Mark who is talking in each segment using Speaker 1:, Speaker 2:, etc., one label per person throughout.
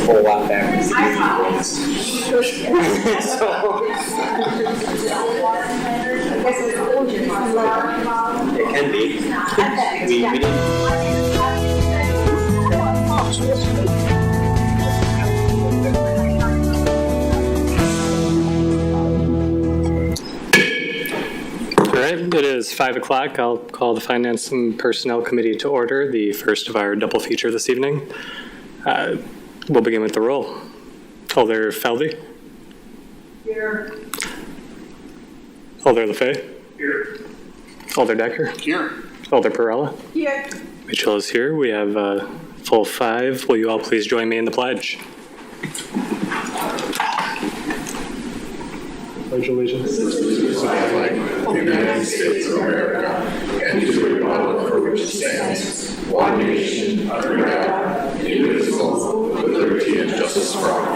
Speaker 1: whole lot back. It can be. We didn't.
Speaker 2: All right, it is 5 o'clock. I'll call the Finance and Personnel Committee to order, the first of our double feature this evening. We'll begin with the roll. Alder Feldy.
Speaker 3: Here.
Speaker 2: Alder LaFay.
Speaker 3: Here.
Speaker 2: Alder Decker.
Speaker 3: Here.
Speaker 2: Alder Perella.
Speaker 3: Here.
Speaker 2: Mitchell is here. We have a full 5. Will you all please join me in the pledge? Pledge allegiance.
Speaker 4: To the flag of the United States of America and to the republic for which it stands, one nation, under God, indivisible, with liberty and justice for all.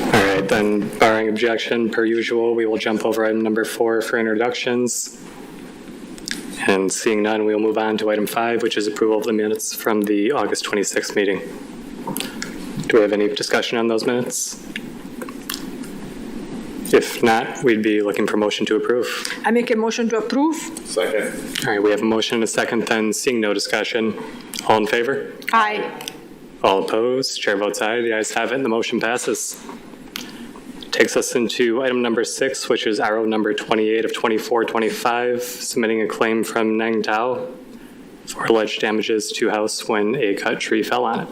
Speaker 2: All right, then, barring objection, per usual, we will jump over item number 4 for introductions. And seeing none, we'll move on to item 5, which is approval of the minutes from the August 26th meeting. Do we have any discussion on those minutes? If not, we'd be looking for motion to approve.
Speaker 5: I make a motion to approve.
Speaker 4: Second.
Speaker 2: All right, we have a motion and a second, then seeing no discussion. All in favor?
Speaker 5: Aye.
Speaker 2: All opposed? Chair votes aye. The ayes have it, and the motion passes. Takes us into item number 6, which is RO number 28 of 2425, submitting a claim from Nang Tao for alleged damages to house when a cut tree fell on it.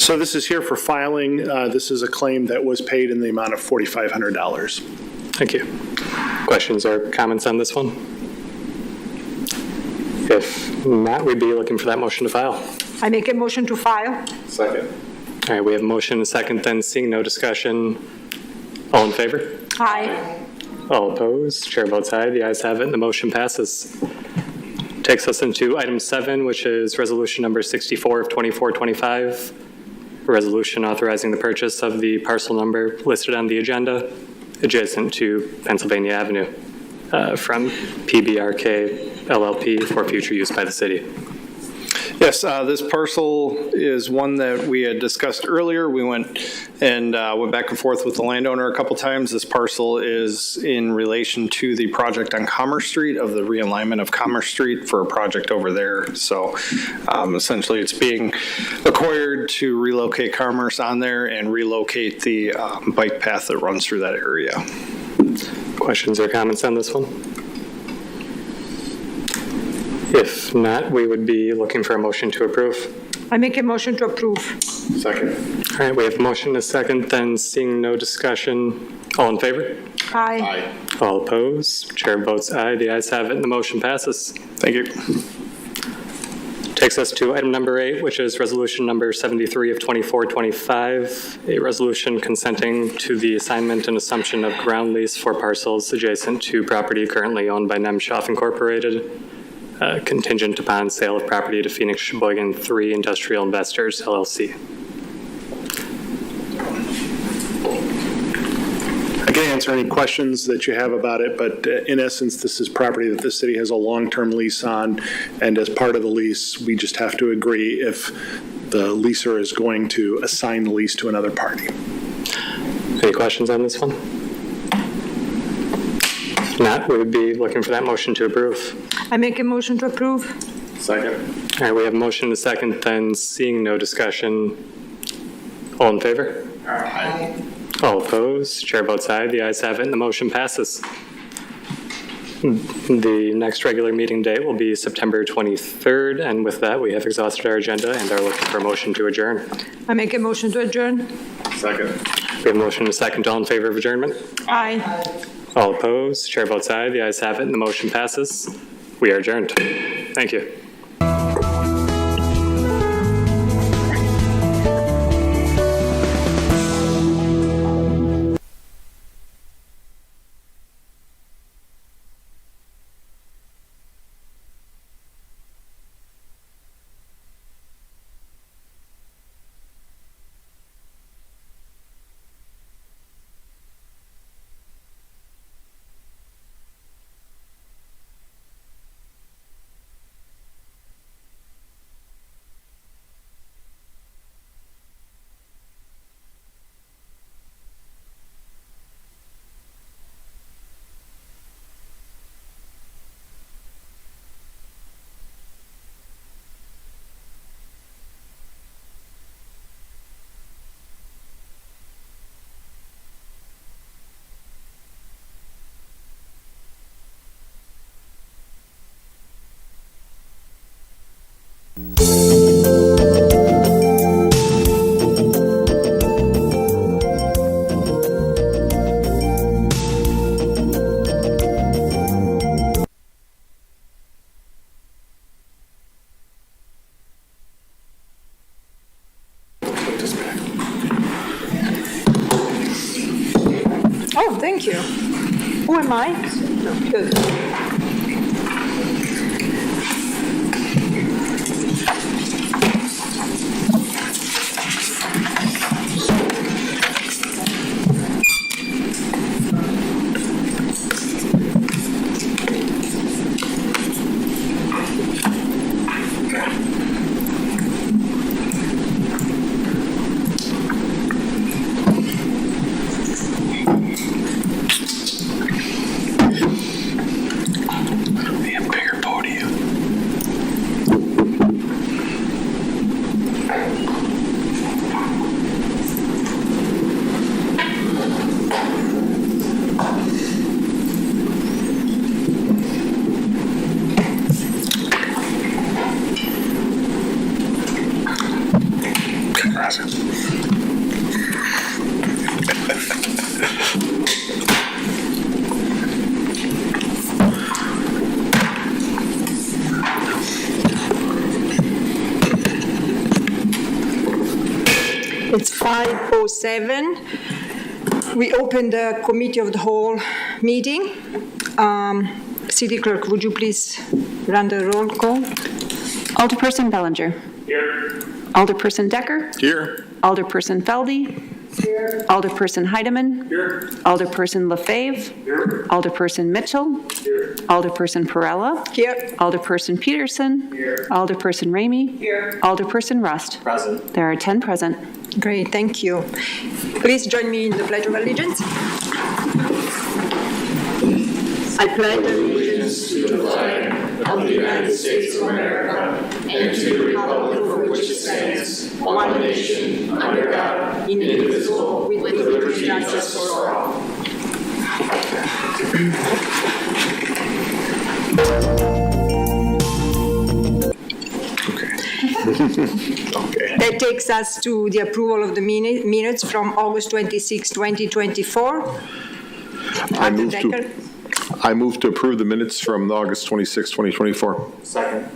Speaker 6: So this is here for filing. This is a claim that was paid in the amount of $4,500.
Speaker 2: Thank you. Questions or comments on this one? If not, we'd be looking for that motion to file.
Speaker 5: I make a motion to file.
Speaker 4: Second.
Speaker 2: All right, we have a motion and a second, then seeing no discussion. All in favor?
Speaker 5: Aye.
Speaker 2: All opposed? Chair votes aye. The ayes have it, and the motion passes. Takes us into item 7, which is resolution number 64 of 2425, a resolution authorizing the purchase of the parcel number listed on the agenda adjacent to Pennsylvania Avenue from PBRK LLP for future use by the city.
Speaker 6: Yes, this parcel is one that we had discussed earlier. We went back and forth with the landowner a couple times. This parcel is in relation to the project on Commerce Street, of the realignment of Commerce Street for a project over there. So essentially it's being acquired to relocate Commerce on there and relocate the bike path that runs through that area.
Speaker 2: Questions or comments on this one? If not, we would be looking for a motion to approve.
Speaker 5: I make a motion to approve.
Speaker 4: Second.
Speaker 2: All right, we have a motion and a second, then seeing no discussion. All in favor?
Speaker 5: Aye.
Speaker 4: Aye.
Speaker 2: All opposed? Chair votes aye. The ayes have it, and the motion passes.
Speaker 6: Thank you.
Speaker 2: Takes us to item number 8, which is resolution number 73 of 2425, a resolution consenting to the assignment and assumption of ground lease for parcels adjacent to property currently owned by Nemshoff Incorporated, contingent upon sale of property to Phoenix Sheboygan 3 Industrial Investors, LLC.
Speaker 6: I can answer any questions that you have about it, but in essence, this is property that the city has a long-term lease on, and as part of the lease, we just have to agree if the leaser is going to assign the lease to another party.
Speaker 2: Any questions on this one? If not, we would be looking for that motion to approve.
Speaker 5: I make a motion to approve.
Speaker 4: Second.
Speaker 2: All right, we have a motion and a second, then seeing no discussion. All in favor?
Speaker 4: Aye.
Speaker 2: All opposed? Chair votes aye. The ayes have it, and the motion passes. The next regular meeting date will be September 23rd, and with that, we have exhausted our agenda and are looking for a motion to adjourn.
Speaker 5: I make a motion to adjourn.
Speaker 4: Second.
Speaker 2: We have a motion and a second. All in favor of adjournment?
Speaker 5: Aye.
Speaker 2: All opposed? Chair votes aye. The ayes have it, and the motion passes. We are adjourned. Thank you.
Speaker 5: Oh, thank you. Who am I? No, good. It's 5:07. We open the Committee of the Whole meeting. City Clerk, would you please run the roll call?
Speaker 7: Alderperson Bellinger.
Speaker 1: Here.
Speaker 7: Alderperson Decker.
Speaker 4: Here.
Speaker 7: Alderperson Feldy.
Speaker 3: Here.
Speaker 7: Alderperson Heidemann.
Speaker 1: Here.
Speaker 7: Alderperson LaFave.
Speaker 1: Here.
Speaker 7: Alderperson Mitchell.
Speaker 1: Here.
Speaker 7: Alderperson Perella.
Speaker 5: Here.
Speaker 7: Alderperson Peterson.
Speaker 1: Here.
Speaker 7: Alderperson Ramey.
Speaker 3: Here.
Speaker 7: Alderperson Rust.
Speaker 1: Present.
Speaker 7: There are 10 present.
Speaker 5: Great, thank you. Please join me in the Pledge of Allegiance. I pledge allegiance
Speaker 4: To the flag of the United States of America and to the republic for which it stands, one nation, under God, indivisible, with liberty and justice for all.
Speaker 5: That takes us to the approval of the minutes from August 26, 2024.
Speaker 4: I move to approve the minutes from August 26, 2024.
Speaker 1: Second.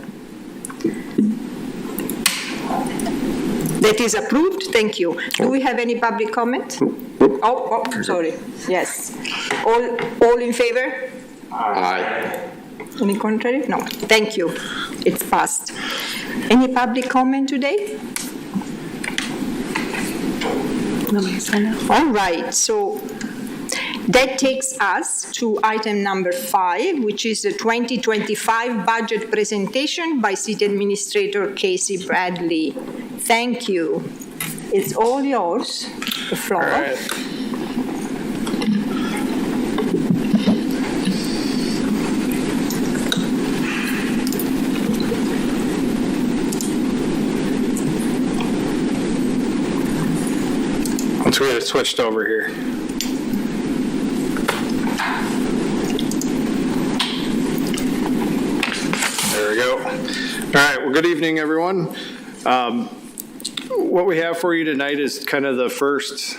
Speaker 5: That is approved, thank you. Do we have any public comment? Oh, sorry, yes. All in favor?
Speaker 4: Aye.
Speaker 5: Any contrary? No, thank you. It's passed. Any public comment today? All right, so that takes us to item number 5, which is the 2025 budget presentation by City Administrator Casey Bradley. Thank you. It's all yours, the floor.
Speaker 6: All right. Once we get it switched over here. There we go. All right, well, good evening, everyone. What we have for you tonight is kind of the first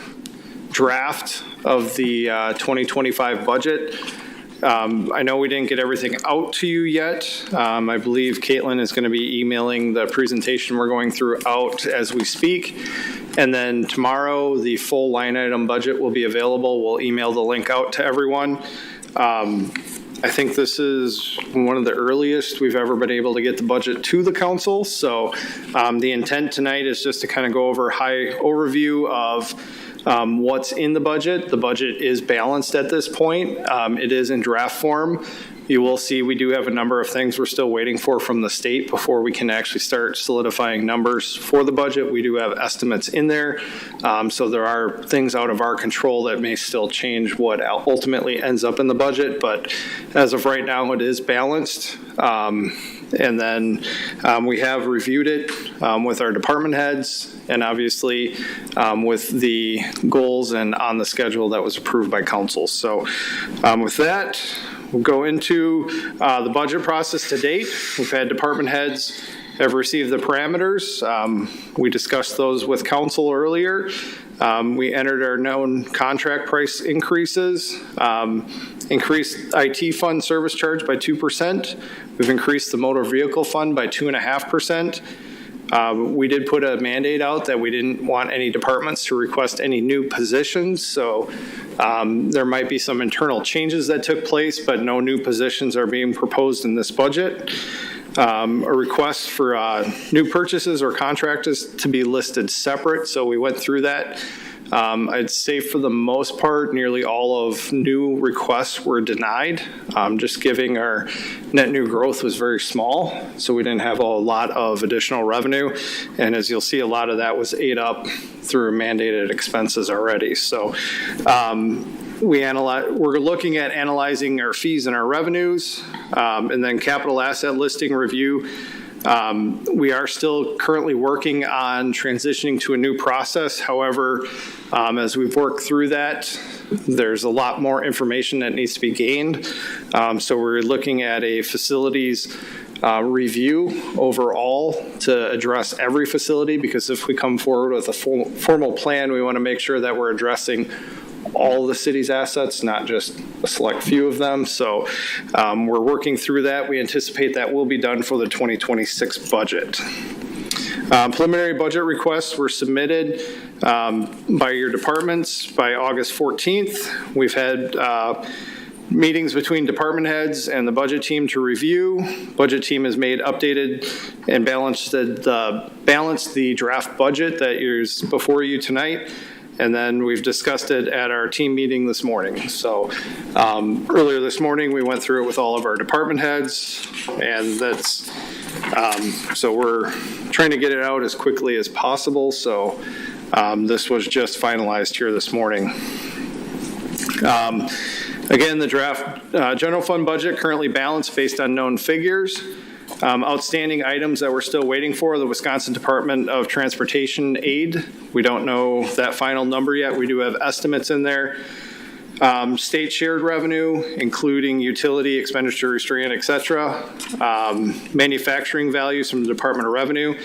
Speaker 6: draft of the 2025 budget. I know we didn't get everything out to you yet. I believe Caitlin is going to be emailing the presentation we're going through out as we speak. And then tomorrow, the full line item budget will be available. We'll email the link out to everyone. I think this is one of the earliest we've ever been able to get the budget to the council. So the intent tonight is just to kind of go over a high overview of what's in the budget. The budget is balanced at this point. It is in draft form. You will see we do have a number of things we're still waiting for from the state before we can actually start solidifying numbers for the budget. We do have estimates in there. So there are things out of our control that may still change what ultimately ends up in the budget. But as of right now, it is balanced. And then we have reviewed it with our department heads and obviously with the goals and on the schedule that was approved by council. So with that, we'll go into the budget process to date. We've had department heads have received the parameters. We discussed those with council earlier. We entered our known contract price increases, increased IT fund service charge by 2%. We've increased the motor vehicle fund by 2.5%. We did put a mandate out that we didn't want any departments to request any new positions, so there might be some internal changes that took place, but no new positions are being proposed in this budget. A request for new purchases or contractors to be listed separate, so we went through that. I'd say for the most part, nearly all of new requests were denied. Just giving our net new growth was very small, so we didn't have a lot of additional revenue. And as you'll see, a lot of that was ate up through mandated expenses already. So we're looking at analyzing our fees and our revenues, and then capital asset listing review. We are still currently working on transitioning to a new process. However, as we've worked through that, there's a lot more information that needs to be gained. So we're looking at a facilities review overall to address every facility, because if we come forward with a formal plan, we want to make sure that we're addressing all the city's assets, not just a select few of them. So we're working through that. We anticipate that will be done for the 2026 budget. Preliminary budget requests were submitted by your departments by August 14th. We've had meetings between department heads and the budget team to review. Budget team has made updated and balanced the draft budget that is before you tonight. And then we've discussed it at our team meeting this morning. So earlier this morning, we went through it with all of our department heads, and that's, so we're trying to get it out as quickly as possible. So this was just finalized here this morning. Again, the draft general fund budget currently balanced based on known figures. Outstanding items that we're still waiting for, the Wisconsin Department of Transportation aid. We don't know that final number yet. We do have estimates in there. State shared revenue, including utility, expenditure restraint, et cetera. Manufacturing values from the Department of Revenue.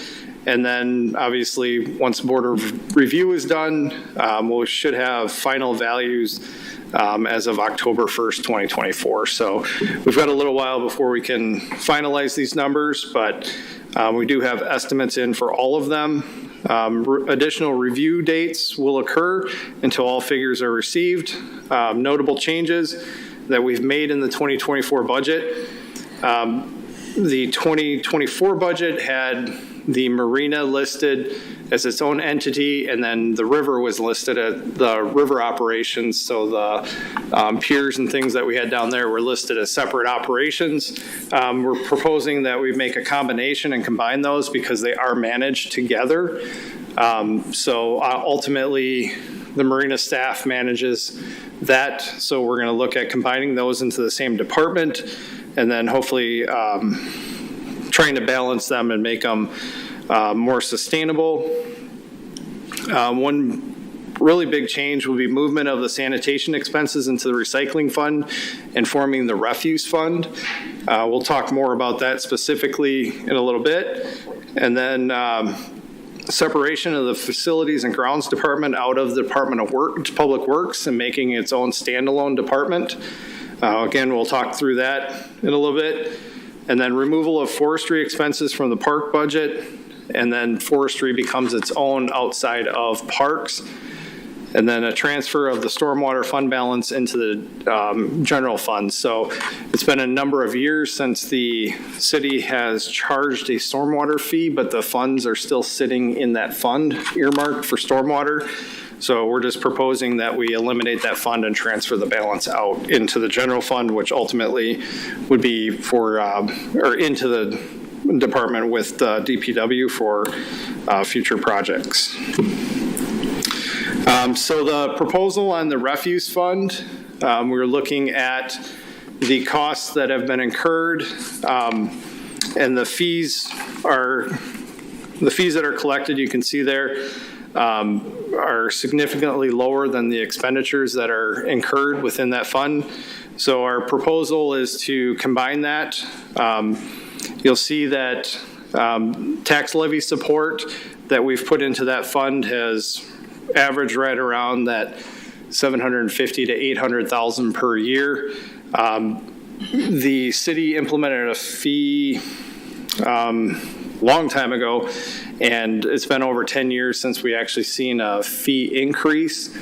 Speaker 6: And then obviously, once board review is done, we should have final values as of October 1st, 2024. So we've got a little while before we can finalize these numbers, but we do have estimates in for all of them. Additional review dates will occur until all figures are received. Notable changes that we've made in the 2024 budget. The 2024 budget had the marina listed as its own entity, and then the river was listed at the river operations. So the piers and things that we had down there were listed as separate operations. We're proposing that we make a combination and combine those because they are managed together. So ultimately, the marina staff manages that. So we're going to look at combining those into the same department, and then hopefully trying to balance them and make them more sustainable. One really big change will be movement of the sanitation expenses into the recycling fund and forming the refuse fund. We'll talk more about that specifically in a little bit. And then separation of the facilities and grounds department out of the Department of Public Works and making its own standalone department. Again, we'll talk through that in a little bit. And then removal of forestry expenses from the park budget, and then forestry becomes its own outside of parks. And then a transfer of the stormwater fund balance into the general fund. So it's been a number of years since the city has charged a stormwater fee, but the funds are still sitting in that fund earmarked for stormwater. So we're just proposing that we eliminate that fund and transfer the balance out into the general fund, which ultimately would be for, or into the department with DPW for future projects. So the proposal on the refuse fund, we're looking at the costs that have been incurred, and the fees that are collected, you can see there, are significantly lower than the expenditures that are incurred within that fund. So our proposal is to combine that. You'll see that tax levy support that we've put into that fund has averaged right around that $750,000 to $800,000 per year. The city implemented a fee long time ago, and it's been over 10 years since we actually seen a fee increase.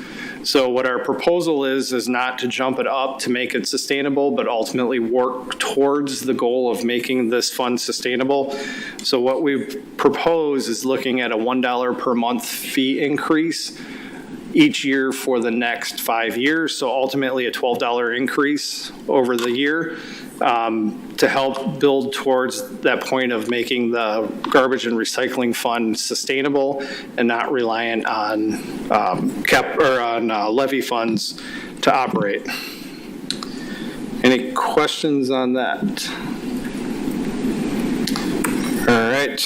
Speaker 6: So what our proposal is not to jump it up to make it sustainable, but ultimately work towards the goal of making this fund sustainable. So what we've proposed is looking at a $1 per month fee increase each year for the next 5 years. So ultimately a $12 increase over the year to help build towards that point of making the garbage and recycling fund sustainable and not reliant on levy funds to operate. Any questions on that? All right.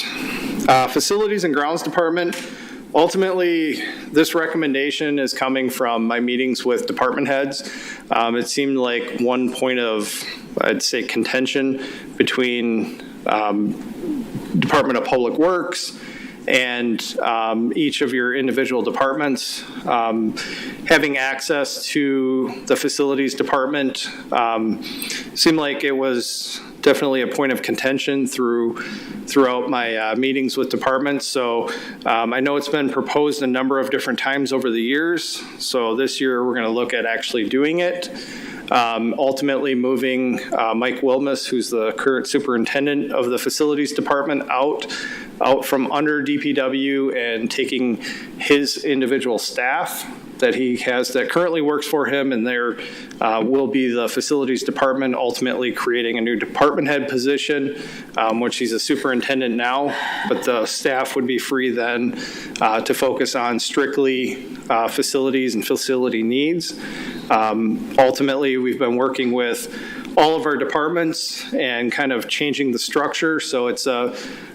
Speaker 6: Facilities and Grounds Department. Ultimately, this recommendation is coming from my meetings with department heads. It seemed like one point of, I'd say, contention between Department of Public Works and each of your individual departments. Having access to the facilities department seemed like it was definitely a point of contention throughout my meetings with departments. So I know it's been proposed a number of different times over the years. So this year we're going to look at actually doing it. Ultimately moving Mike Wilmus, who's the current superintendent of the facilities department, out from under DPW and taking his individual staff that he has that currently works for him, and there will be the facilities department ultimately creating a new department head position, which he's a superintendent now, but the staff would be free then to focus on strictly facilities and facility needs. Ultimately, we've been working with all of our departments and kind of changing the structure. So it's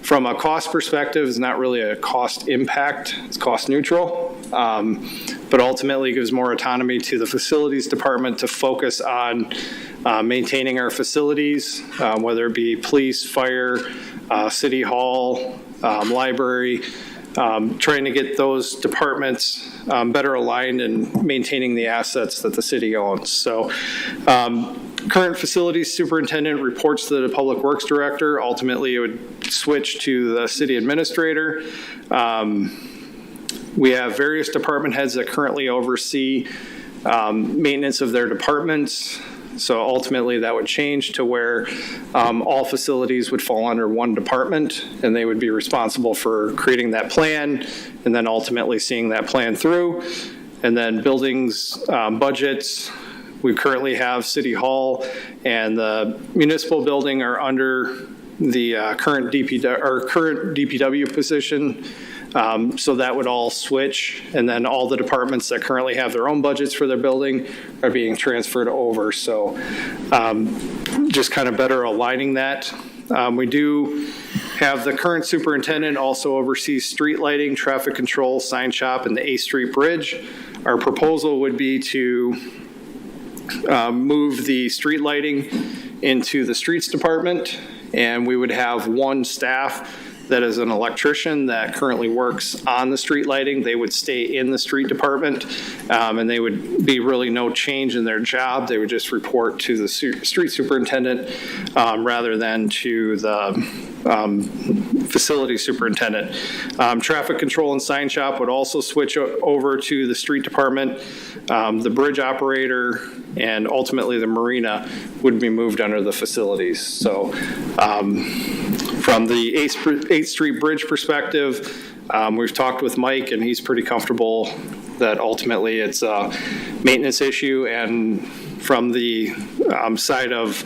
Speaker 6: from a cost perspective, it's not really a cost impact, it's cost neutral. But ultimately gives more autonomy to the facilities department to focus on maintaining our facilities, whether it be police, fire, city hall, library, trying to get those departments better aligned and maintaining the assets that the city owns. So current facilities superintendent reports to the public works director. Ultimately, it would switch to the city administrator. We have various department heads that currently oversee maintenance of their departments. So ultimately that would change to where all facilities would fall under one department, and they would be responsible for creating that plan and then ultimately seeing that plan through. And then buildings, budgets, we currently have City Hall and the municipal building are under the current DPW position. So that would all switch, and then all the departments that currently have their own budgets for their building are being transferred over. So just kind of better aligning that. We do have the current superintendent also oversees street lighting, traffic control, sign shop, and the 8th Street Bridge. Our proposal would be to move the street lighting into the streets department, and we would have one staff that is an electrician that currently works on the street lighting. They would stay in the street department, and they would be really no change in their job. They would just report to the street superintendent rather than to the facility superintendent. Traffic control and sign shop would also switch over to the street department. The bridge operator and ultimately the marina would be moved under the facilities. So from the 8th Street Bridge perspective, we've talked with Mike, and he's pretty comfortable that ultimately it's a maintenance issue. And from the side of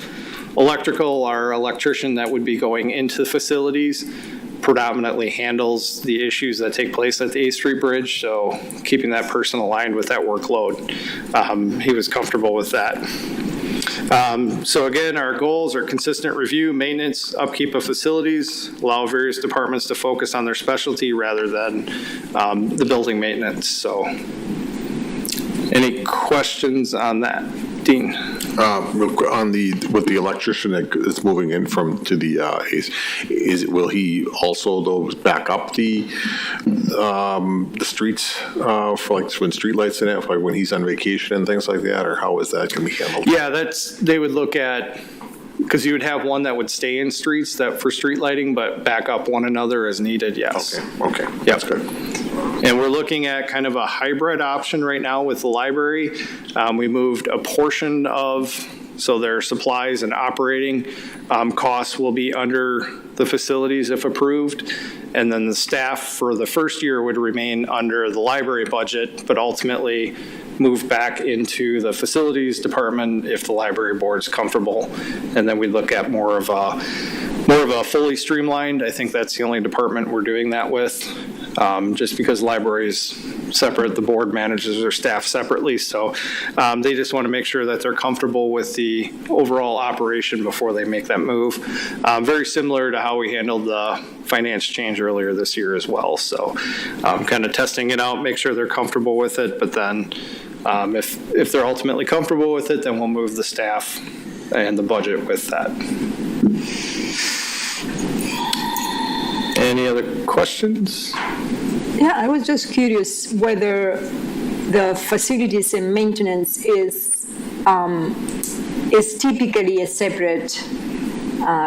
Speaker 6: electrical, our electrician that would be going into the facilities predominantly handles the issues that take place at the 8th Street Bridge, so keeping that person aligned with that workload. He was comfortable with that. So again, our goals are consistent review, maintenance, upkeep of facilities, allow various departments to focus on their specialty rather than the building maintenance. So any questions on that? Dean?
Speaker 4: Real quick, with the electrician that is moving in to the will he also though back up the streets for like when street lights and that, like when he's on vacation and things like that, or how is that going to be handled?
Speaker 6: Yeah, they would look at, because you would have one that would stay in streets that for street lighting, but back up one another as needed, yes.
Speaker 4: Okay, that's good.
Speaker 6: And we're looking at kind of a hybrid option right now with the library. We moved a portion so their supplies and operating costs will be under the facilities if approved. And then the staff for the first year would remain under the library budget, but ultimately move back into the facilities department if the library board's comfortable. And then we look at more of a fully streamlined. I think that's the only department we're doing that with, just because libraries separate, the board manages their staff separately. So they just want to make sure that they're comfortable with the overall operation before they make that move. Very similar to how we handled the finance change earlier this year as well. So kind of testing it out, make sure they're comfortable with it, but then if they're ultimately comfortable with it, then we'll move the staff and the budget with that. Any other questions?
Speaker 5: Yeah, I was just curious whether the facilities and maintenance is typically a separate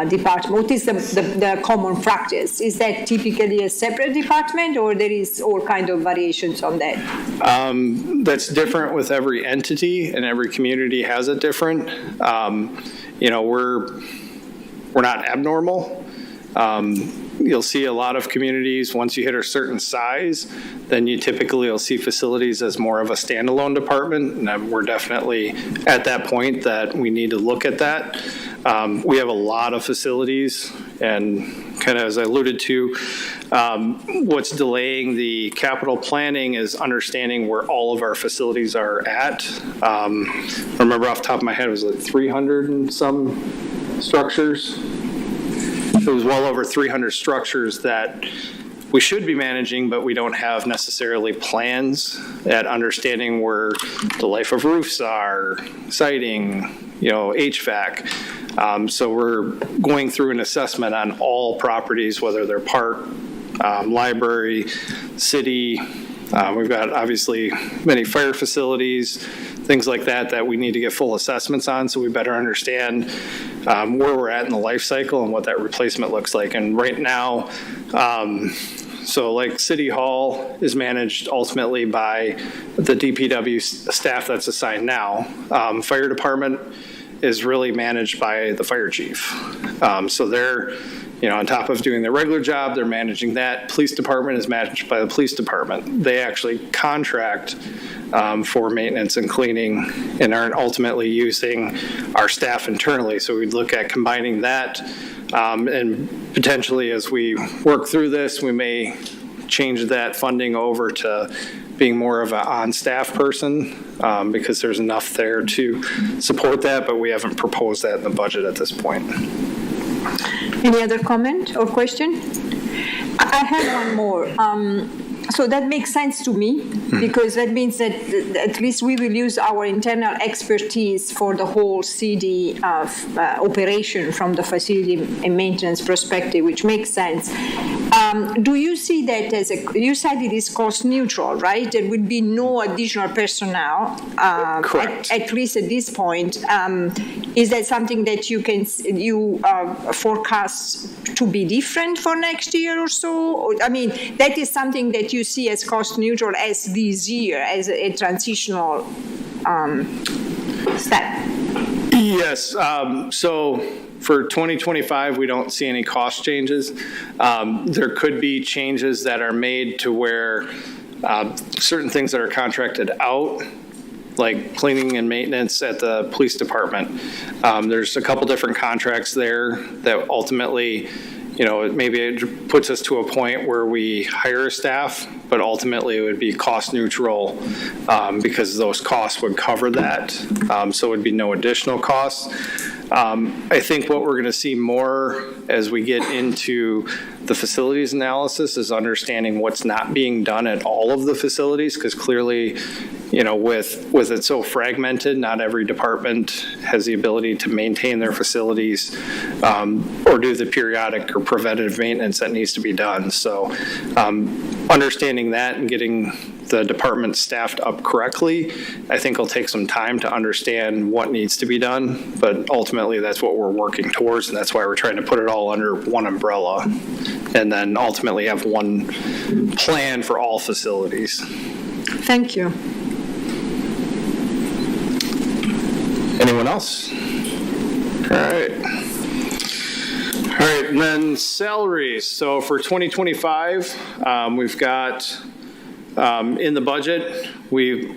Speaker 5: department. What is the common practice? Is that typically a separate department, or there is all kind of variations on that?
Speaker 6: That's different with every entity, and every community has it different. We're not abnormal. You'll see a lot of communities, once you hit a certain size, then you typically will see facilities as more of a standalone department. And we're definitely at that point that we need to look at that. We have a lot of facilities, and kind of as I alluded to, what's delaying the capital planning is understanding where all of our facilities are at. I remember off the top of my head, it was like 300 and some structures. It was well over 300 structures that we should be managing, but we don't have necessarily plans at understanding where the life of roofs are, siding, HVAC. So we're going through an assessment on all properties, whether they're park, library, city. We've got obviously many fire facilities, things like that we need to get full assessments on, so we better understand where we're at in the life cycle and what that replacement looks like. And right now, so like City Hall is managed ultimately by the DPW staff that's assigned now. Fire department is really managed by the fire chief. So they're, on top of doing their regular job, they're managing that. Police department is managed by the police department. They actually contract for maintenance and cleaning and aren't ultimately using our staff internally. So we'd look at combining that, and potentially as we work through this, we may change that funding over to being more of an on-staff person, because there's enough there to support that, but we haven't proposed that in the budget at this point.
Speaker 5: Any other comment or question? I have one more. So that makes sense to me, because that means that at least we will use our internal expertise for the whole CD operation from the facility and maintenance perspective, which makes sense. Do you see that as you said it is cost neutral, right? There would be no additional personnel.
Speaker 6: Correct.
Speaker 5: At least at this point. Is that something that you forecast to be different for next year or so? I mean, that is something that you see as cost neutral as this year, as a transitional step?
Speaker 6: Yes. So for 2025, we don't see any cost changes. There could be changes that are made to where certain things that are contracted out, like cleaning and maintenance at the police department. There's a couple different contracts there that ultimately, maybe it puts us to a point where we hire a staff, but ultimately it would be cost neutral because those costs would cover that. So it would be no additional costs. I think what we're going to see more as we get into the facilities analysis is understanding what's not being done at all of the facilities, because clearly, with it so fragmented, not every department has the ability to maintain their facilities or do the periodic or preventative maintenance that needs to be done. So understanding that and getting the department staffed up correctly, I think will take some time to understand what needs to be done, but ultimately that's what we're working towards, and that's why we're trying to put it all under one umbrella and then ultimately have one plan for all facilities.
Speaker 5: Thank you.
Speaker 6: Anyone else? All right. All right, and then salaries. So for 2025, we've got in the budget, we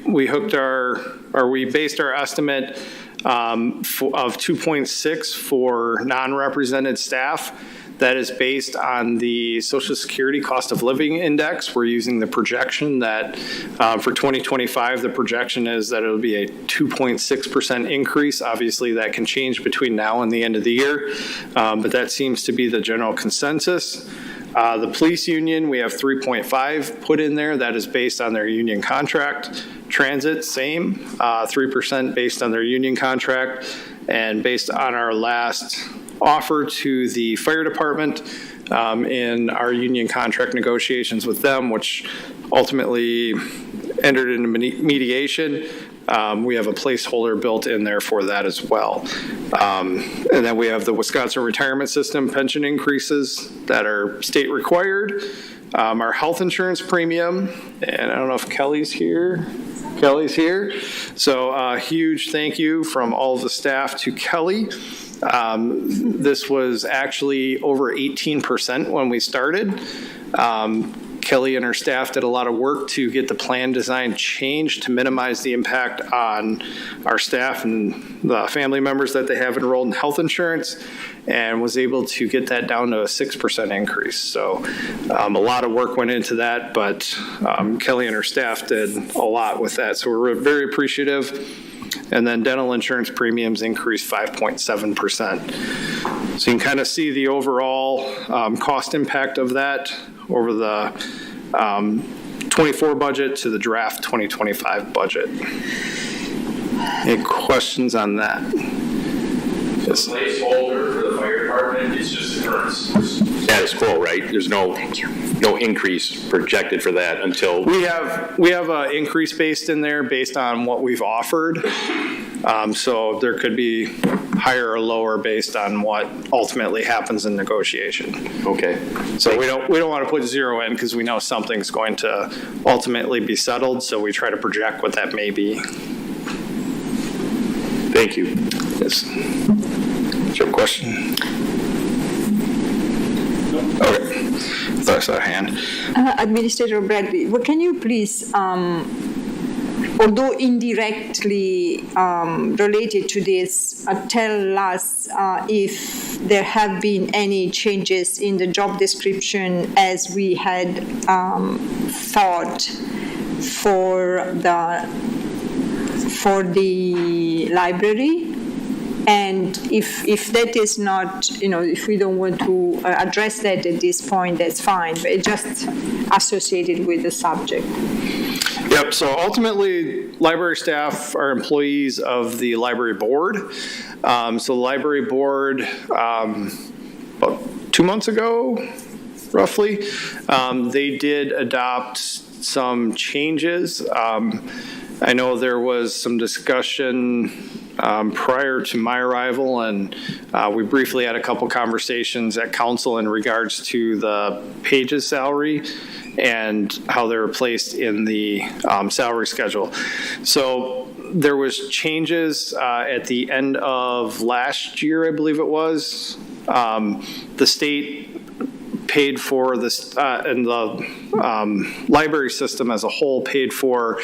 Speaker 6: based our estimate of 2.6 for non-represented staff. That is based on the Social Security Cost of Living Index. We're using the projection that for 2025, the projection is that it'll be a 2.6% increase. Obviously, that can change between now and the end of the year, but that seems to be the general consensus. The police union, we have 3.5 put in there. That is based on their union contract. Transit, same, 3% based on their union contract. And based on our last offer to the fire department in our union contract negotiations with them, which ultimately entered into mediation, we have a placeholder built in there for that as well. And then we have the Wisconsin retirement system pension increases that are state required, our health insurance premium, and I don't know if Kelly's here. Kelly's here. So a huge thank you from all of the staff to Kelly. This was actually over 18% when we started. Kelly and her staff did a lot of work to get the plan design changed to minimize the impact on our staff and the family members that they have enrolled in health insurance, and was able to get that down to a 6% increase. So a lot of work went into that, but Kelly and her staff did a lot with that. So we're very appreciative. And then dental insurance premiums increased 5.7%. So you can kind of see the overall cost impact of that over the 24 budget to the draft 2025 budget. Any questions on that? Yes.
Speaker 4: Placeholder for the fire department is just the current
Speaker 8: Status quo, right? There's no increase projected for that until
Speaker 6: We have an increase based in there based on what we've offered. So there could be higher or lower based on what ultimately happens in negotiation.
Speaker 8: okay.
Speaker 6: So we don't want to put zero in because we know something's going to ultimately be settled. So we try to project what that may be.
Speaker 8: Thank you.
Speaker 6: Yes. Do you have a question? Okay. I thought I saw a hand.
Speaker 5: Administrator Bradley, well, can you please, although indirectly related to this, tell us if there have been any changes in the job description as we had thought for the library? And if that is not, if we don't want to address that at this point, that's fine, but it's just associated with the subject.
Speaker 6: Yep, so ultimately, library staff are employees of the library board. So the library board, about 2 months ago, roughly, they did adopt some changes. I know there was some discussion prior to my arrival, and we briefly had a couple conversations at council in regards to the pages salary and how they were placed in the salary schedule. So there was changes at the end of last year, I believe it was. The state paid for this, and the library system as a whole paid for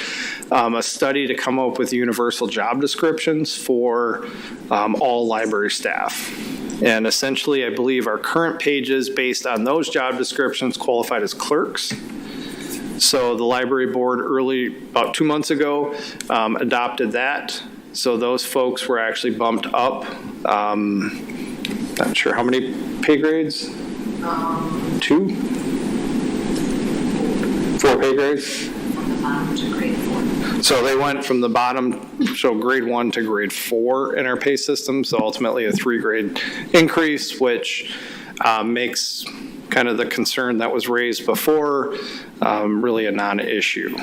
Speaker 6: a study to come up with universal job descriptions for all library staff. And essentially, I believe our current pages based on those job descriptions qualified as clerks. So the library board about 2 months ago, adopted that. So those folks were actually bumped up. Not sure how many pay grades? 2? 4 pay grades? So they went from the bottom, so grade 1 to grade 4 in our pay system, so ultimately a 3-grade increase, which makes kind of the concern that was raised before really a non-issue.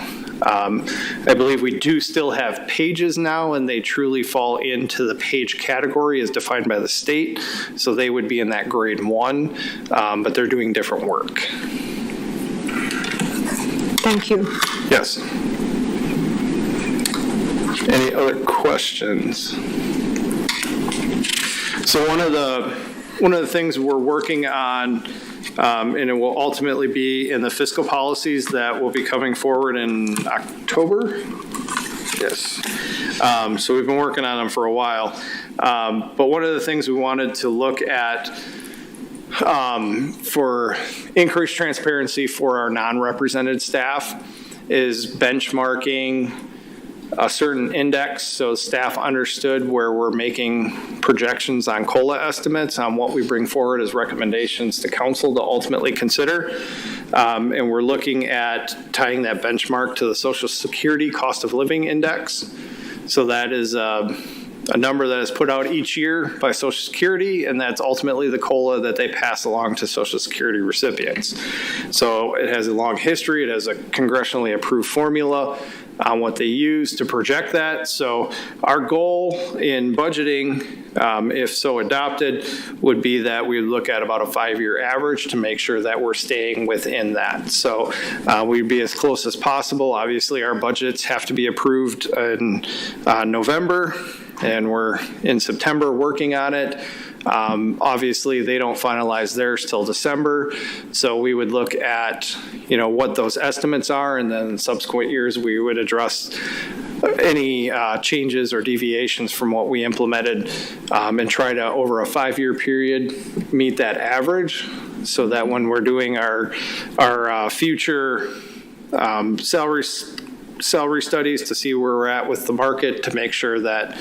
Speaker 6: I believe we do still have pages now, and they truly fall into the page category as defined by the state, so they would be in that grade 1, but they're doing different work.
Speaker 5: Thank you.
Speaker 6: Yes. Any other questions? So one of the things we're working on, and it will ultimately be in the fiscal policies that will be coming forward in October. Yes. So we've been working on them for a while. But one of the things we wanted to look at for increased transparency for our non-represented staff is benchmarking a certain index so staff understood where we're making projections on COLA estimates on what we bring forward as recommendations to council to ultimately consider. And we're looking at tying that benchmark to the Social Security Cost of Living Index. So that is a number that is put out each year by Social Security, and that's ultimately the COLA that they pass along to Social Security recipients. So it has a long history. It has a congressionally approved formula on what they use to project that. So our goal in budgeting, if so adopted, would be that we would look at about a 5-year average to make sure that we're staying within that. So we'd be as close as possible. Obviously, our budgets have to be approved in November, and we're in September working on it. Obviously, they don't finalize theirs till December, so we would look at, what those estimates are, and then in subsequent years we would address any changes or deviations from what we implemented, and try to, over a 5-year period, meet that average, so that when we're doing our future salary studies to see where we're at with the market, to make sure that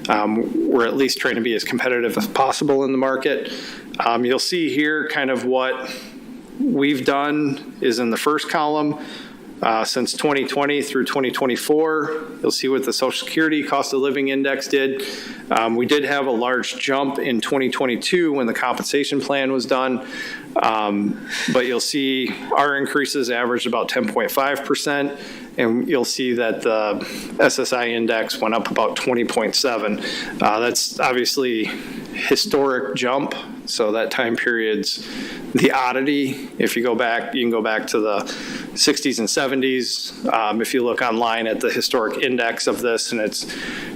Speaker 6: we're at least trying to be as competitive as possible in the market. You'll see here kind of what we've done is in the first column. Since 2020 through 2024, you'll see what the Social Security Cost of Living Index did. We did have a large jump in 2022 when the compensation plan was done, but you'll see our increases averaged about 10.5%, and you'll see that the SSI index went up about 20.7. That's obviously historic jump. So that time period's the oddity. If you go back, you can go back to the 60s and 70s. If you look online at the historic index of this, and it's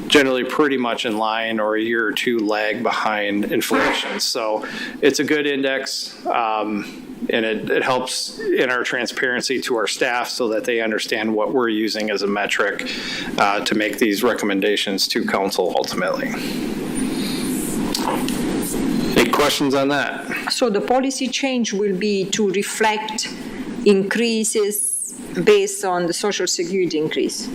Speaker 6: generally pretty much in line or a year or two lag behind inflation. So it's a good index, and it helps in our transparency to our staff so that they understand what we're using as a metric to make these recommendations to council ultimately. Any questions on that?
Speaker 5: So the policy change will be to reflect increases based on the Social Security increase?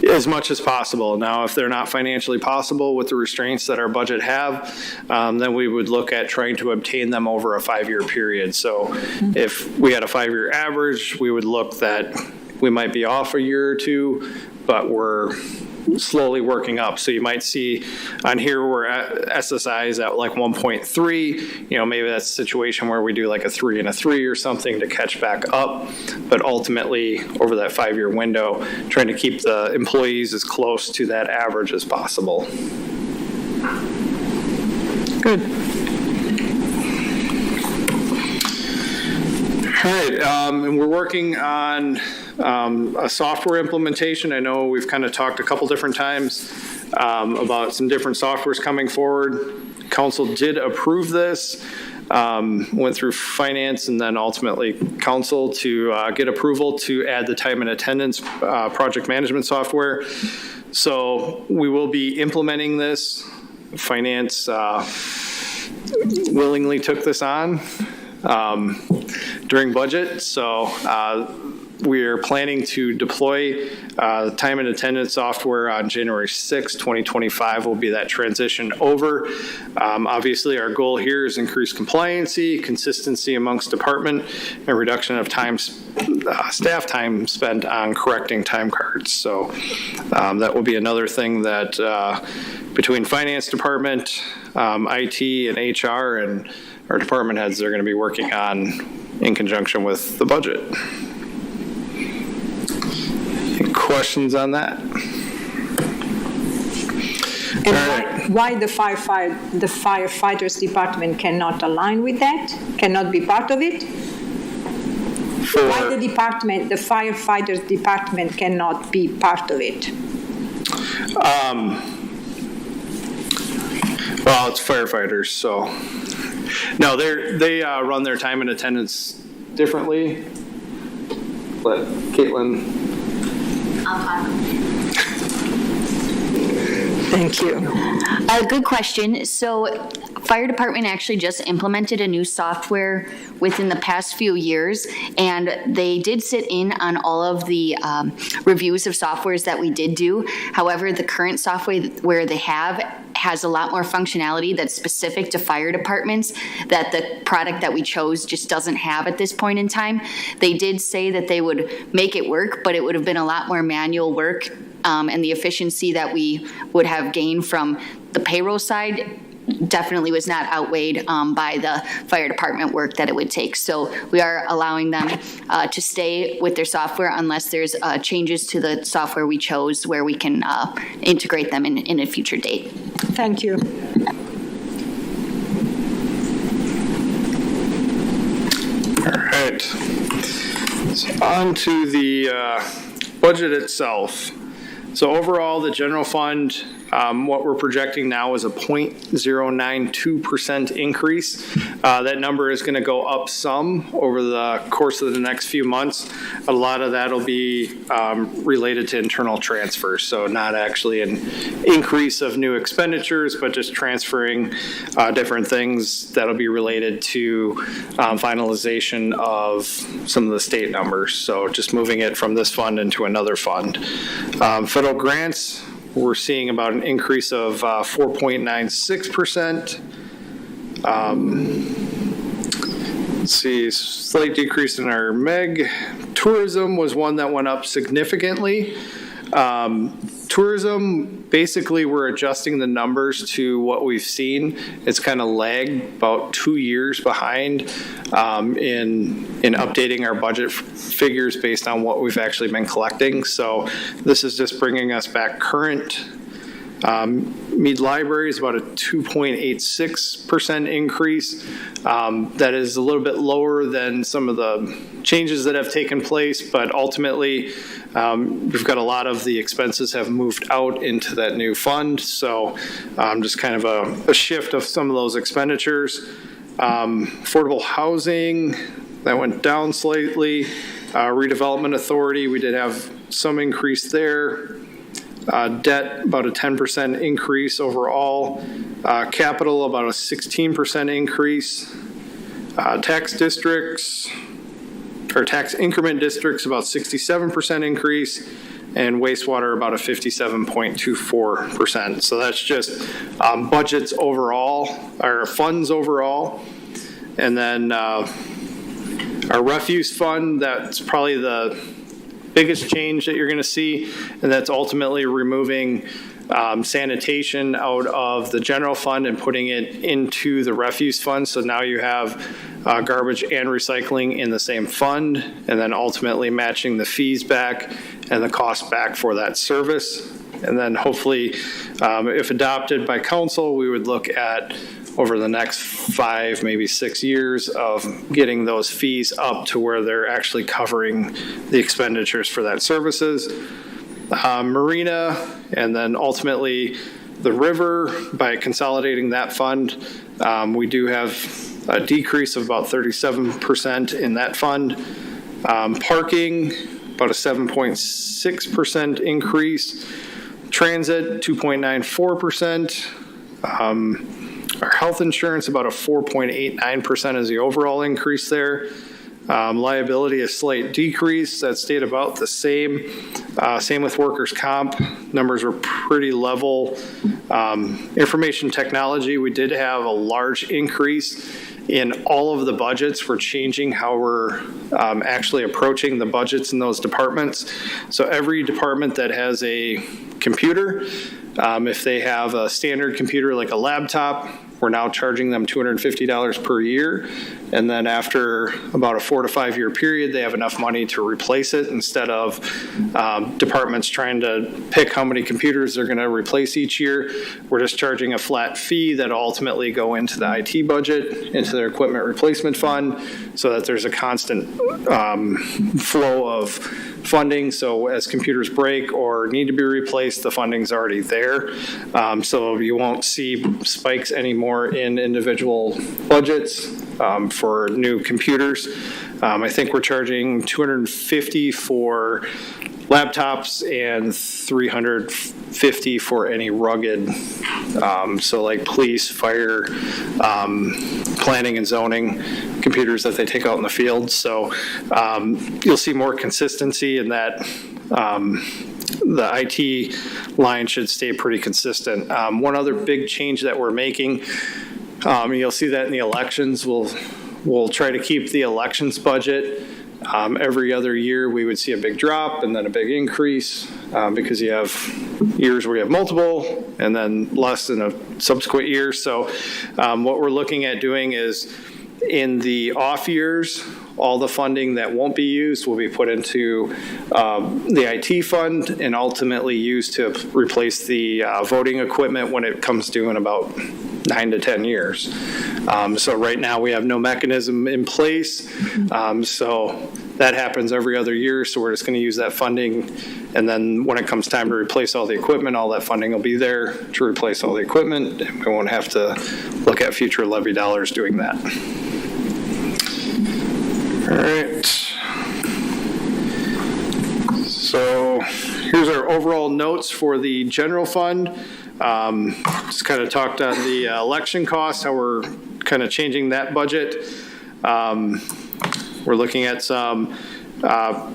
Speaker 6: As much as possible. Now, if they're not financially possible with the restraints that our budget have, then we would look at trying to obtain them over a 5-year period. So if we had a 5-year average, we would look that we might be off a year or two, but we're slowly working up. So you might see on here where SSI is at like 1.3, maybe that's a situation where we do like a 3 and a 3 or something to catch back up. But ultimately, over that 5-year window, trying to keep the employees as close to that average as possible. Good. All right, and we're working on a software implementation. I know we've kind of talked a couple different times about some different softwares coming forward. Council did approve this, went through finance and then ultimately council to get approval to add the time and attendance project management software. So we will be implementing this. Finance willingly took this on. during budget. So we're planning to deploy time and attendance software on January 6, 2025 will be that transition over. Obviously, our goal here is increased compliancy, consistency amongst department, and reduction of time, staff time spent on correcting time cards. So that will be another thing that between finance department, IT, and HR, and our department heads are going to be working on in conjunction with the budget. Any questions on that?
Speaker 5: And why the firefighters department cannot align with that, cannot be part of it? Why the firefighters department cannot be part of it?
Speaker 6: Well, it's firefighters, so. No, they run their time and attendance differently. But Caitlin.
Speaker 5: Thank you.
Speaker 9: Good question. So fire department actually just implemented a new software within the past few years, and they did sit in on all of the reviews of softwares that we did do. However, the current software where they has a lot more functionality that's specific to fire departments that the product that we chose just doesn't have at this point in time. They did say that they would make it work, but it would have been a lot more manual work, and the efficiency that we would have gained from the payroll side definitely was not outweighed by the fire department work that it would take. So we are allowing them to stay with their software unless there's changes to the software we chose where we can integrate them in a future date.
Speaker 5: Thank you.
Speaker 6: All right. So on to the budget itself. So overall, the general fund, what we're projecting now is a 0.092% increase. That number is going to go up some over the course of the next few months. A lot of that will be related to internal transfers, so not actually an increase of new expenditures, but just transferring different things that'll be related to finalization of some of the state numbers. So just moving it from this fund into another fund. Federal grants, we're seeing about an increase of 4.96%. Let's see, slight decrease in our MEG. Tourism was one that went up significantly. Tourism, basically, we're adjusting the numbers to what we've seen. It's kind of lagged about 2 years behind in updating our budget figures based on what we've actually been collecting. So this is just bringing us back current. Mead Library is about a 2.86% increase. That is a little bit lower than some of the changes that have taken place, but ultimately we've got a lot of the expenses have moved out into that new fund. So just kind of a shift of some of those expenditures. Affordable housing, that went down slightly. Redevelopment Authority, we did have some increase there. Debt, about a 10% increase overall. Capital, about a 16% increase. Tax districts, or tax increment districts, about 67% increase. And wastewater, about a 57.24%. So that's just budgets overall, or funds overall. And then our refuse fund, that's probably the biggest change that you're going to see, and that's ultimately removing sanitation out of the general fund and putting it into the refuse fund. So now you have garbage and recycling in the same fund, and then ultimately matching the fees back and the cost back for that service. And then hopefully, if adopted by council, we would look at over the next 5, maybe 6 years of getting those fees up to where they're actually covering the expenditures for that services. Marina, and then ultimately the river, by consolidating that fund, we do have a decrease of about 37% in that fund. Parking, about a 7.6% increase. Transit, 2.94%. Our health insurance, about a 4.89% is the overall increase there. Liability, a slight decrease. That stayed about the same. Same with workers' comp. Numbers were pretty level. Information technology, we did have a large increase in all of the budgets. We're changing how we're actually approaching the budgets in those departments. So every department that has a computer, if they have a standard computer like a laptop, we're now charging them $250 per year. And then after about a 4 to 5 year period, they have enough money to replace it instead of departments trying to pick how many computers they're going to replace each year. We're just charging a flat fee that ultimately go into the IT budget, into their equipment replacement fund, so that there's a constant flow of funding. So as computers break or need to be replaced, the funding's already there. So you won't see spikes anymore in individual budgets for new computers. I think we're charging $250 for laptops and $350 for any rugged, so like police, fire, planning and zoning computers that they take out in the field. So you'll see more consistency in that. The IT line should stay pretty consistent. One other big change that we're making, you'll see that in the elections, we'll try to keep the elections budget. Every other year we would see a big drop and then a big increase because you have years where you have multiple and then less in a subsequent year. So what we're looking at doing is in the off years, all the funding that won't be used will be put into the IT fund and ultimately used to replace the voting equipment when it comes due in about 9 to 10 years. So right now we have no mechanism in place. So that happens every other year. So we're just going to use that funding. And then when it comes time to replace all the equipment, all that funding will be there to replace all the equipment. And we won't have to look at future levy dollars doing that. All right. So here's our overall notes for the general fund. Just kind of talked on the election costs, how we're kind of changing that budget. We're looking at some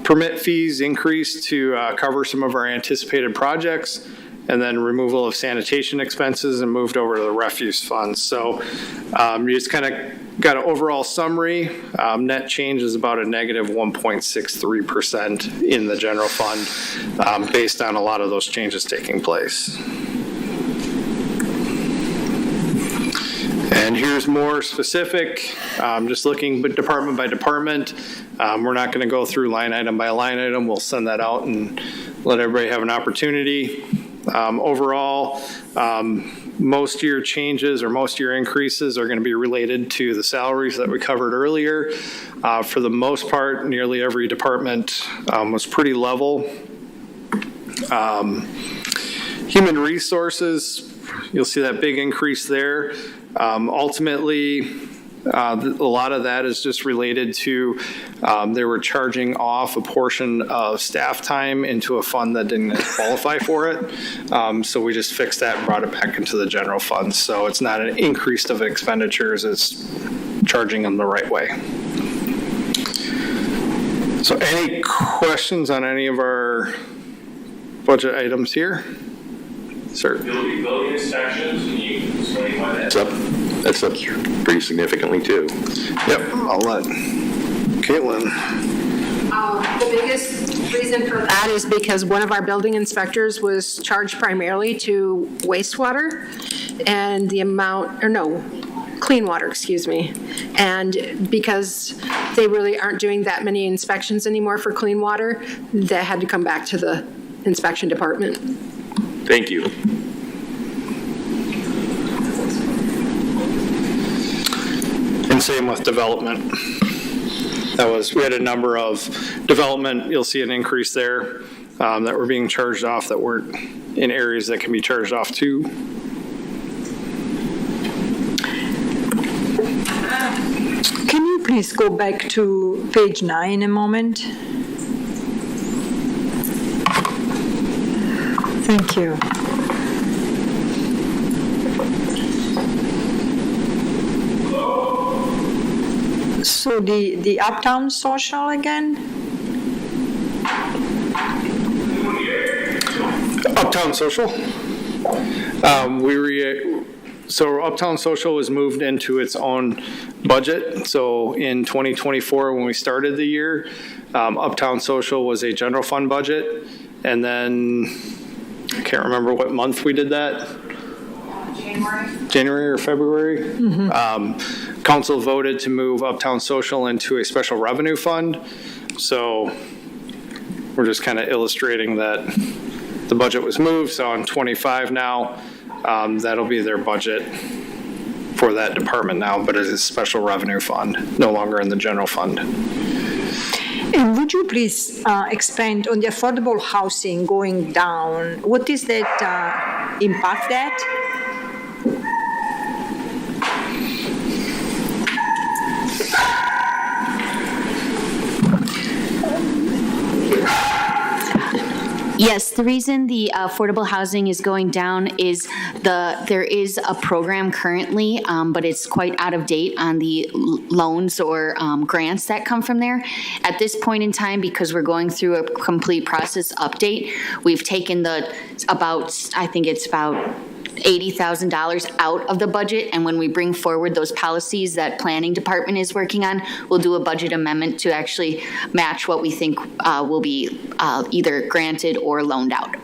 Speaker 6: permit fees increase to cover some of our anticipated projects, and then removal of sanitation expenses and moved over to the refuse fund. So you just kind of got an overall summary. Net change is about a negative 1.63% in the general fund based on a lot of those changes taking place. And here's more specific, just looking department by department. We're not going to go through line item by line item. We'll send that out and let everybody have an opportunity. Overall, most year changes or most year increases are going to be related to the salaries that we covered earlier. For the most part, nearly every department was pretty level. Human resources, you'll see that big increase there. Ultimately, a lot of that is just related to they were charging off a portion of staff time into a fund that didn't qualify for it. So we just fixed that and brought it back into the general fund. So it's not an increase of expenditures, it's charging them the right way. So any questions on any of our budget items here? Sir.
Speaker 10: There'll be building inspections, and you can explain why that's
Speaker 8: up. That's up pretty significantly too.
Speaker 6: Yep, I'll let Caitlin.
Speaker 3: The biggest reason for that is because one of our building inspectors was charged primarily to wastewater and the amount, or no, clean water, excuse me. And because they really aren't doing that many inspections anymore for clean water, that had to come back to the inspection department.
Speaker 8: Thank you.
Speaker 6: And same with development. We had a number of development, you'll see an increase there that were being charged off that weren't in areas that can be charged off to.
Speaker 11: Can you please go back to page 9 a moment? Thank you. So the Uptown Social again?
Speaker 6: Uptown Social. So Uptown Social was moved into its own budget. So in 2024, when we started the year, Uptown Social was a general fund budget. And then, I can't remember what month we did that. January or February. Council voted to move Uptown Social into a special revenue fund. So we're just kind of illustrating that the budget was moved. So on 25 now, that'll be their budget for that department now, but it is a special revenue fund, no longer in the general fund.
Speaker 11: And would you please expand on the affordable housing going down? What is that impact that?
Speaker 9: Yes, the reason the affordable housing is going down is there is a program currently, but it's quite out of date on the loans or grants that come from there. At this point in time, because we're going through a complete process update, we've taken I think it's about $80,000 out of the budget, and when we bring forward those policies that planning department is working on, we'll do a budget amendment to actually match what we think will be either granted or loaned out.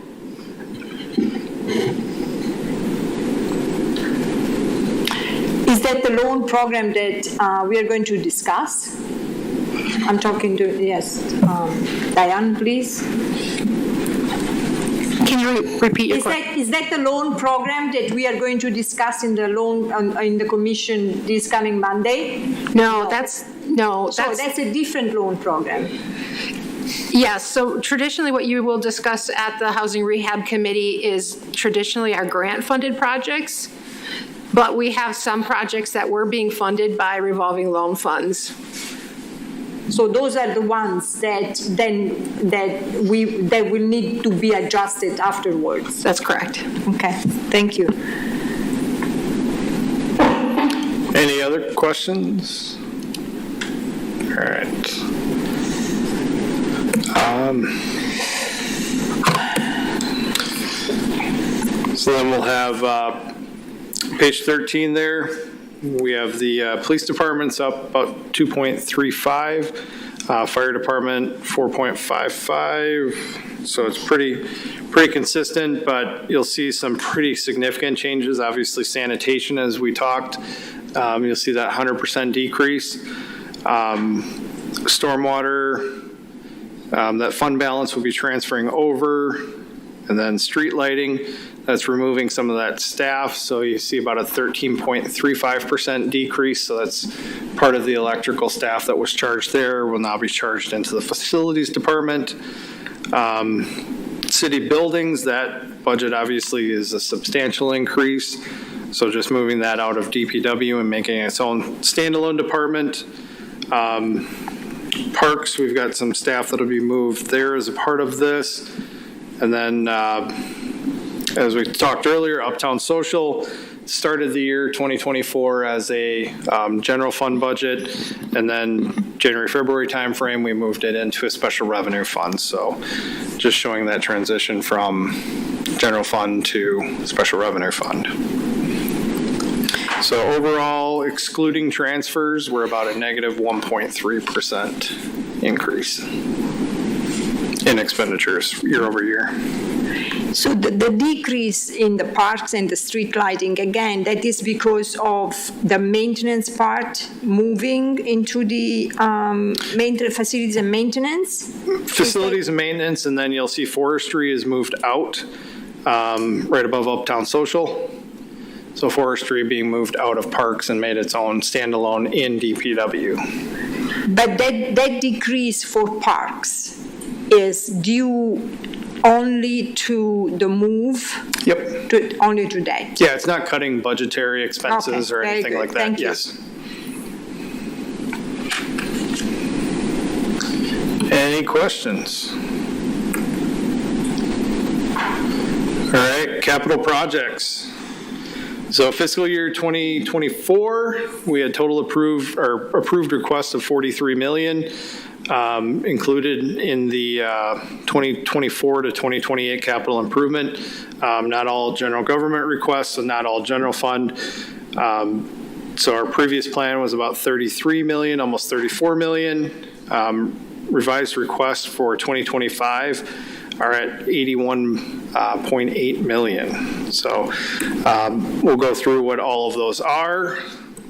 Speaker 11: Is that the loan program that we are going to discuss? I'm talking to, yes, Diane, please.
Speaker 3: Can you repeat your question?
Speaker 11: Is that the loan program that we are going to discuss in the in the commission this coming Monday?
Speaker 3: No, that's
Speaker 11: a different loan program.
Speaker 3: Yes, so traditionally what you will discuss at the Housing Rehab Committee is traditionally our grant-funded projects, but we have some projects that were being funded by revolving loan funds.
Speaker 11: So those are the ones that will need to be adjusted afterwards.
Speaker 3: That's correct.
Speaker 11: Okay, thank you.
Speaker 6: Any other questions? All right. So then we'll have page 13 there. We have the police department's up about 2.35, fire department 4.55. So it's pretty consistent, but you'll see some pretty significant changes. Obviously sanitation, as we talked, you'll see that 100% decrease. Stormwater, that fund balance will be transferring over, and then street lighting, that's removing some of that staff. So you see about a 13.35% decrease. So that's part of the electrical staff that was charged there will now be charged into the facilities department. City buildings, that budget obviously is a substantial increase. So just moving that out of DPW and making its own standalone department. Parks, we've got some staff that'll be moved there as a part of this. And then, as we talked earlier, Uptown Social started the year 2024 as a general fund budget, and then January, February timeframe, we moved it into a special revenue fund. So just showing that transition from general fund to special revenue fund. So overall, excluding transfers, we're about a negative 1.3% increase in expenditures year over year.
Speaker 11: So the decrease in the parks and the street lighting, again, that is because of the maintenance part moving into the facilities and maintenance?
Speaker 6: Facilities and maintenance, and then you'll see forestry is moved out right above Uptown Social. So forestry being moved out of parks and made its own standalone in DPW.
Speaker 11: But that decrease for parks is due only to the move?
Speaker 6: Yep.
Speaker 11: Only to that?
Speaker 6: Yeah, it's not cutting budgetary expenses or anything like that.
Speaker 11: Thank you.
Speaker 6: Yes. Any questions? All right, capital projects. So fiscal year 2024, we had total approved requests of 43 million. Included in the 2024 to 2028 capital improvement. Not all general government requests and not all general fund. So our previous plan was about 33 million, almost 34 million. Revised requests for 2025 are at 81.8 million. So we'll go through what all of those are.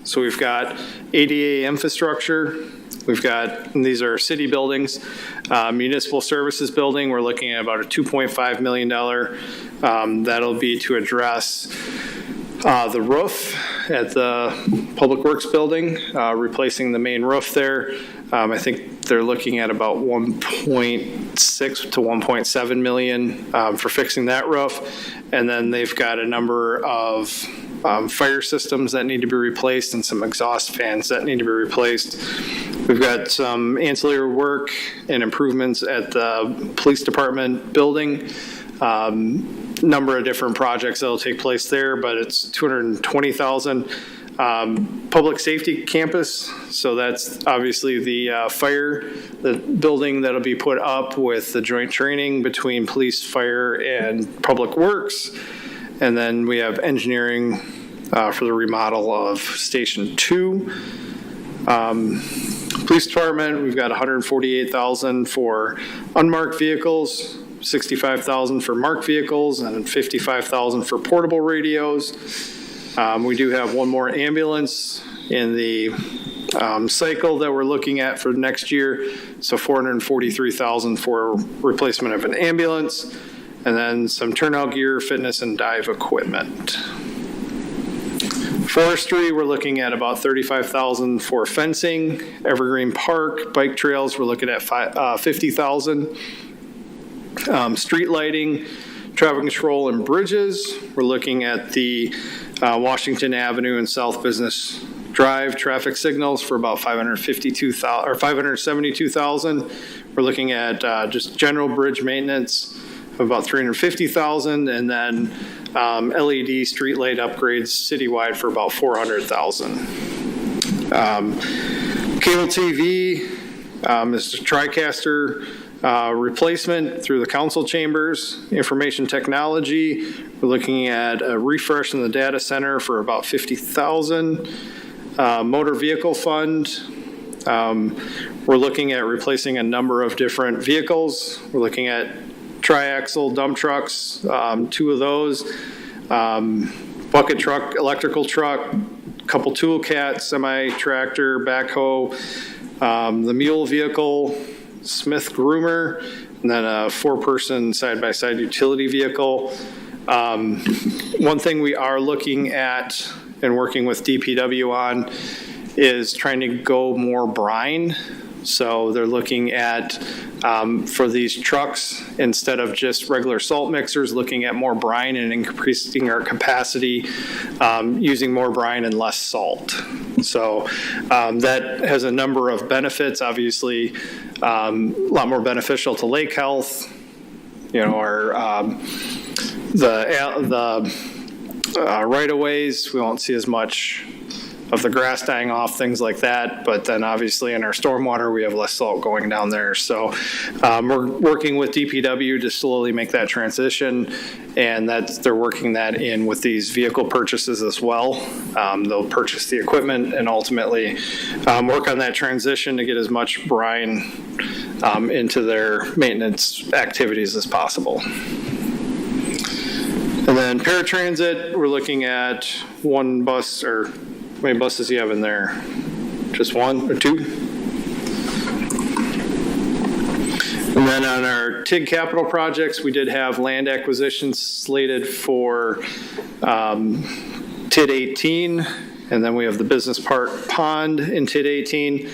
Speaker 6: So we've got ADA infrastructure. We've got, and these are city buildings, municipal services building. We're looking at about a $2.5 million. That'll be to address the roof at the Public Works building, replacing the main roof there. I think they're looking at about 1.6 to 1.7 million for fixing that roof. And then they've got a number of fire systems that need to be replaced and some exhaust fans that need to be replaced. We've got some ancillary work and improvements at the police department building. Number of different projects that'll take place there, but it's 220,000. Public safety campus, so that's obviously the the building that'll be put up with the joint training between police, fire, and public works. And then we have engineering for the remodel of Station 2. Police department, we've got 148,000 for unmarked vehicles, 65,000 for marked vehicles, and 55,000 for portable radios. We do have one more ambulance in the cycle that we're looking at for next year. So 443,000 for replacement of an ambulance, and then some turnout gear, fitness, and dive equipment. Forestry, we're looking at about 35,000 for fencing. Evergreen Park, bike trails, we're looking at 50,000. Street lighting, traffic control, and bridges, we're looking at the Washington Avenue and South Business Drive traffic signals for about 552,000 or 572,000. We're looking at just general bridge maintenance of about 350,000, and then LED street light upgrades citywide for about 400,000. Cable TV is a TriCaster replacement through the council chambers. Information technology, we're looking at a refresh in the data center for about 50,000. Motor vehicle fund, we're looking at replacing a number of different vehicles. We're looking at tri-axle dump trucks, 2 of those, bucket truck, electrical truck, couple tool cats, semi-tractor, backhoe, the mule vehicle, Smith groomer, and then a 4-person side-by-side utility vehicle. One thing we are looking at and working with DPW on is trying to go more brine. So they're looking at, for these trucks, instead of just regular salt mixers, looking at more brine and increasing our capacity, using more brine and less salt. So that has a number of benefits, obviously, a lot more beneficial to lake health, our the right-of-ways, we won't see as much of the grass dying off, things like that. But then obviously in our stormwater, we have less salt going down there. So we're working with DPW to slowly make that transition, and they're working that in with these vehicle purchases as well. They'll purchase the equipment and ultimately work on that transition to get as much brine into their maintenance activities as possible. And then paratransit, we're looking at 1 bus, or how many buses do you have in there? Just 1 or 2? And then on our TIG capital projects, we did have land acquisitions slated for TID 18, and then we have the business park pond in TID 18.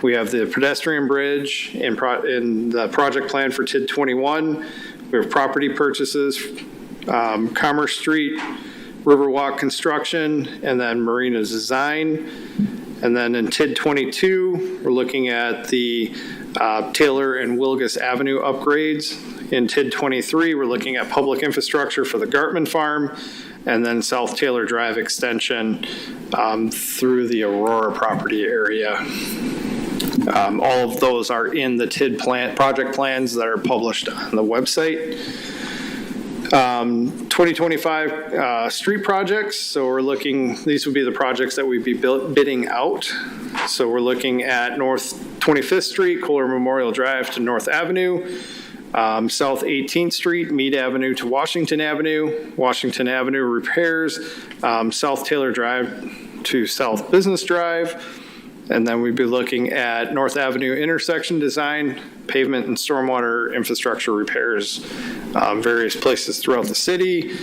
Speaker 6: We have the pedestrian bridge in the project plan for TID 21. We have property purchases, Commerce Street, Riverwalk construction, and then Marina's design. And then in TID 22, we're looking at the Taylor and Wilgus Avenue upgrades. In TID 23, we're looking at public infrastructure for the Gartman Farm. and then South Taylor Drive extension through the Aurora property area. All of those are in the TID project plans that are published on the website. 2025 street projects, so we're looking, these would be the projects that we'd be bidding out. So we're looking at North 25th Street, Kohler Memorial Drive to North Avenue, South 18th Street, Meade Avenue to Washington Avenue, Washington Avenue repairs, South Taylor Drive to South Business Drive, and then we'd be looking at North Avenue intersection design, pavement and stormwater infrastructure repairs, various places throughout the city.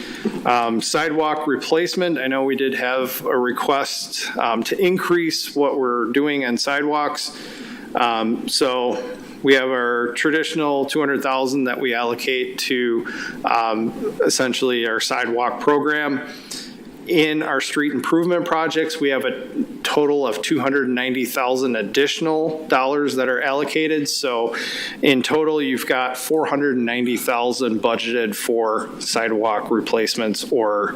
Speaker 6: Sidewalk replacement, I know we did have a request to increase what we're doing on sidewalks. So we have our traditional $200,000 that we allocate to essentially our sidewalk program. In our street improvement projects, we have a total of $290,000 additional dollars that are allocated. So in total, you've got $490,000 budgeted for sidewalk replacements or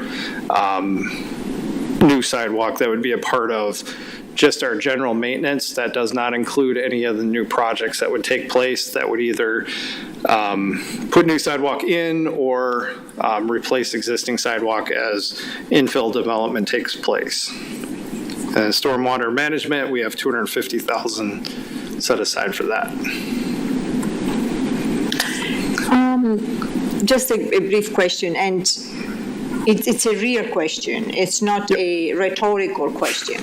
Speaker 6: new sidewalk that would be a part of just our general maintenance. That does not include any of the new projects that would take place that would either put new sidewalk in or replace existing sidewalk as infill development takes place. And stormwater management, we have $250,000 set aside for that.
Speaker 11: Just a brief question, and it's a real question. It's not a rhetorical question.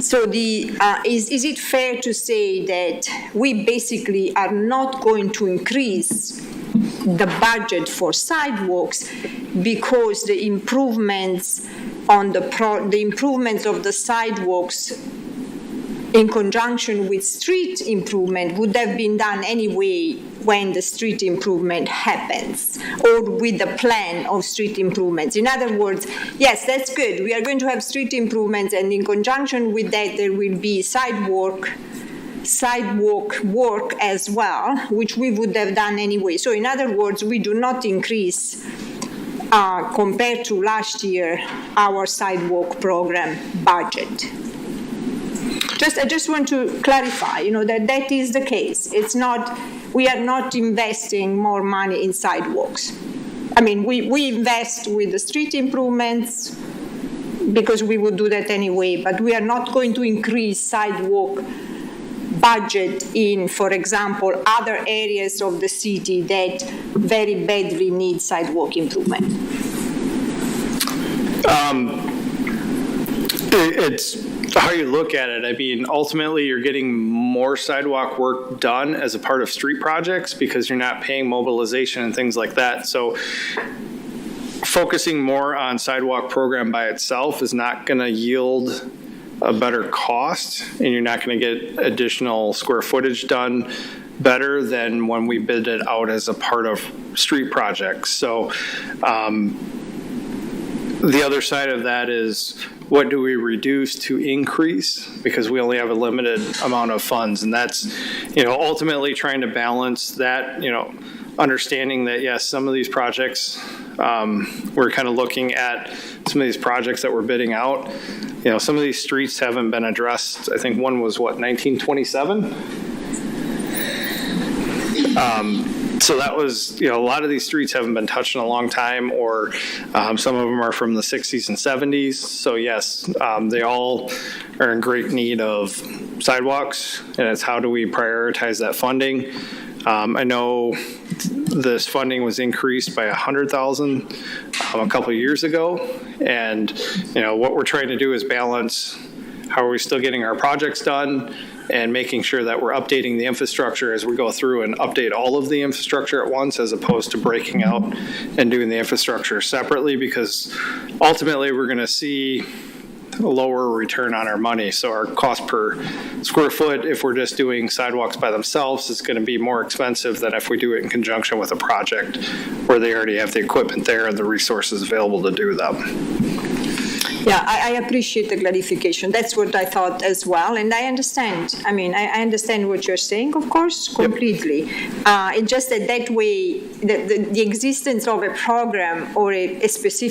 Speaker 11: So is it fair to say that we basically are not going to increase the budget for sidewalks because the improvements on the improvements of the sidewalks in conjunction with street improvement would have been done anyway when the street improvement happens, or with the plan of street improvements? In other words, yes, that's good. We are going to have street improvements, and in conjunction with that, there will be sidewalk work as well, which we would have done anyway. So in other words, we do not increase, compared to last year, our sidewalk program budget. I just want to clarify, that is the case. It's not, we are not investing more money in sidewalks. I mean, we invest with the street improvements because we would do that anyway, but we are not going to increase sidewalk budget in, for example, other areas of the city that very badly need sidewalk improvement.
Speaker 6: It's how you look at it. I mean, ultimately, you're getting more sidewalk work done as a part of street projects because you're not paying mobilization and things like that. So focusing more on sidewalk program by itself is not going to yield a better cost, and you're not going to get additional square footage done better than when we bid it out as a part of street projects. So the other side of that is, what do we reduce to increase? Because we only have a limited amount of funds, and that's, ultimately trying to balance that, understanding that, yes, some of these projects, we're kind of looking at some of these projects that we're bidding out. Some of these streets haven't been addressed. I think one was, 1927? So that was, a lot of these streets haven't been touched in a long time, or some of them are from the 60s and 70s. So yes, they all are in great need of sidewalks, and it's how do we prioritize that funding. I know this funding was increased by $100,000 a couple of years ago, and what we're trying to do is balance how are we still getting our projects done and making sure that we're updating the infrastructure as we go through and update all of the infrastructure at once, as opposed to breaking out and doing the infrastructure separately, because ultimately we're going to see a lower return on our money. So our cost per square foot, if we're just doing sidewalks by themselves, is going to be more expensive than if we do it in conjunction with a project where they already have the equipment there and the resources available to do them.
Speaker 11: Yeah, I appreciate the clarification. That's what I thought as well, and I understand. I mean, I understand what you're saying, of course, completely. It's just that way, the existence of a program or a specific